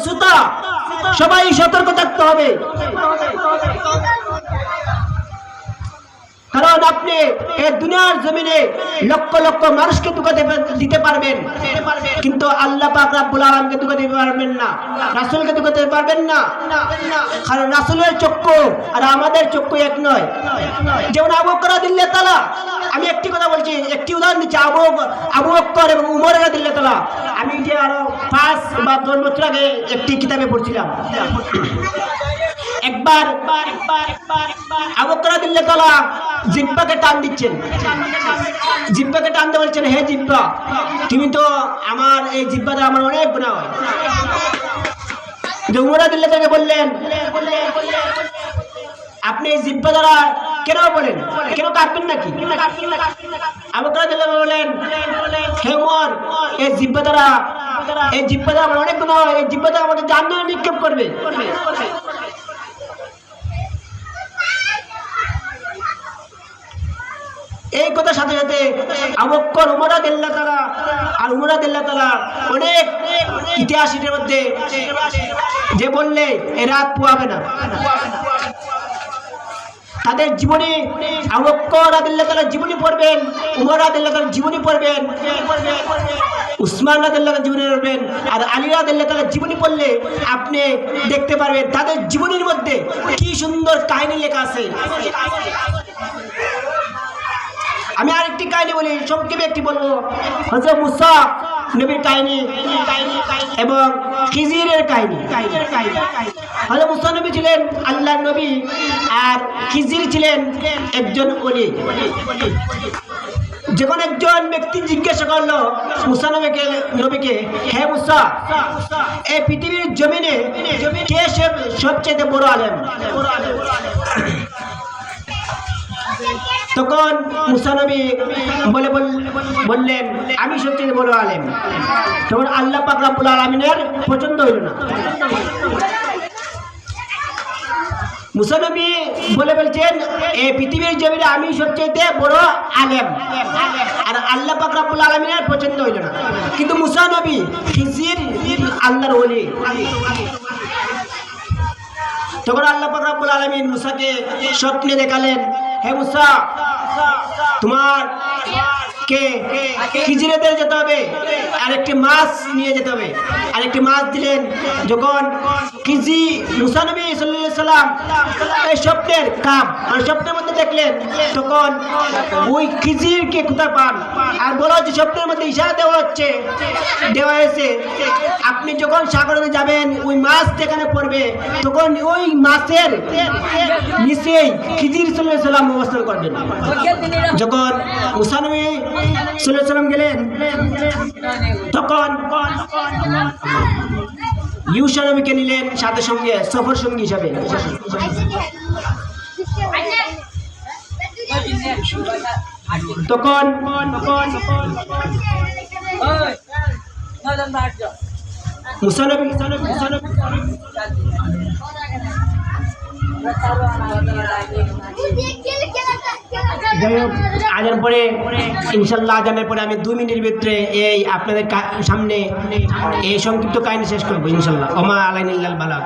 সুতা, সবাই সতর্ক থাকতে হবে। কারণ আপনি এই দুনিয়ার জমিনে লক্ষ লক্ষ মানুষকে ধোঁকা দিতে পারবেন, কিন্তু আল্লাহ পাক রব্বুল আলামিনকে ধোঁকা দিতে পারবেন না, রাসূলকে ধোঁকা দিতে পারবেন না। কারণ রাসূলের চক্ষু আর আমাদের চক্ষু এক নয়। যেমন আবু বকর রাদিয়াল্লাহু তাআলা, আমি একটি কথা বলছি, একটি উদাহরণ দিচ্ছি, আবু বকর এবং উমর রাদিয়াল্লাহু তাআলা। আমি যে আরো 5 বা 10 বছর আগে একটি কিতাবে পড়ছিলাম। একবার আবু বকর রাদিয়াল্লাহু তাআলা জিহ্বাকে টান দিচ্ছেন, জিহ্বাকে টানতে বলছেন, হে জিহ্বা, তুমি তো আমার এই জিহ্বাতে আমার অনেক গুনাহ হয়। যে উমর রাদিয়াল্লাহু তাআলা বললেন, আপনি এই জিহ্বা দ্বারা কেন বলেন, কেন কাঁপবেন নাকি? আবু বকর রাদিয়াল্লাহু তাআলা বলেন, হে উমর, এই জিহ্বা দ্বারা আমার অনেক গুনাহ হয়, এই জিহ্বা দ্বারা আমাকে জাহান্নামে নিক্ষেপ করবে। এই কথার সাথে সাথে আবু বকর উমর রাদিয়াল্লাহু তাআলা আর উমর রাদিয়াল্লাহু তাআলা অনেক ইতিহাসের মধ্যে যে বললে এ রাত পোয়াবে না, তাদের জীবনী আবু বকর রাদিয়াল্লাহু তাআলা জীবনী পড়বেন, উমর রাদিয়াল্লাহু তাআলা জীবনী পড়বেন, উসমান রাদিয়াল্লাহু তাআলা জীবনী পড়বেন, আর আলী রাদিয়াল্লাহু তাআলা জীবনী পড়লে আপনি দেখতে পারবেন তাদের জীবনীর মধ্যে কি সুন্দর কাহিনী লেখা আছে। আমি আরেকটি কাহিনী বলি, সংক্ষেপে একটি বলবো। হযরত মুসা নবীর কাহিনী এবং খিজিরের কাহিনী। হযরত মুসা নবী ছিলেন আল্লাহর নবী, আর খিজির ছিলেন একজন ওলি। যখন একজন ব্যক্তি জিজ্ঞাসা করলো মুসা নবীকে, হে মুসা, এই পৃথিবীর জমিনে কে সবচেয়ে বড় আলেম? তখন মুসা নবী বললেন, আমি সবচেয়ে বড় আলেম। তখন আল্লাহ পাক রব্বুল আলামিনের পছন্দ হইল না। মুসা নবী বলছেন, এই পৃথিবীর জমিনে আমি সবচেয়ে বড় আলেম, আর আল্লাহ পাক রব্বুল আলামিনের পছন্দ হইল না। কিন্তু মুসা নবী খিজির আল্লাহর ওলি। তখন আল্লাহ পাক রব্বুল আলামিন মুসাকে স্বপ্নে দেখালেন, হে মুসা, তোমার কে খিজিরেতে যেতে হবে, আর একটি মাছ নিয়ে যেতে হবে। আর একটি মাছ দিলেন। যখন মুসা নবী সাল্লাল্লাহু আলাইহি সাল্লাম এই স্বপ্নের কাপ আর স্বপ্নের মধ্যে দেখলেন, তখন ওই খিজিরকে কোথায় পান? আর বলা হচ্ছে স্বপ্নের মধ্যে ইশারা দেওয়া হয়েছে, আপনি যখন সাগরে যাবেন, ওই মাছ যেখানে পড়বে, তখন ওই মাছের নিচেই খিজির সাল্লাল্লাহু আলাইহি সাল্লাম অবস্থান করবেন। যখন মুসা নবী সাল্লাল্লাহু আলাইহি সাল্লাম গেলেন, তখন ইউসা নবীকে নিলেন সাথে সঙ্গে সফর সঙ্গী হিসাবে। তখন মুসা নবী আজান পরে, ইনশাল্লাহ আজানের পরে আমি 2 মিনিটের ভিতরে এই আপনাদের সামনে এই সংক্ষিপ্ত কাহিনী শেষ করবো ইনশাল্লাহ। ওমা আলাইনা ইল্লাল বালাগ।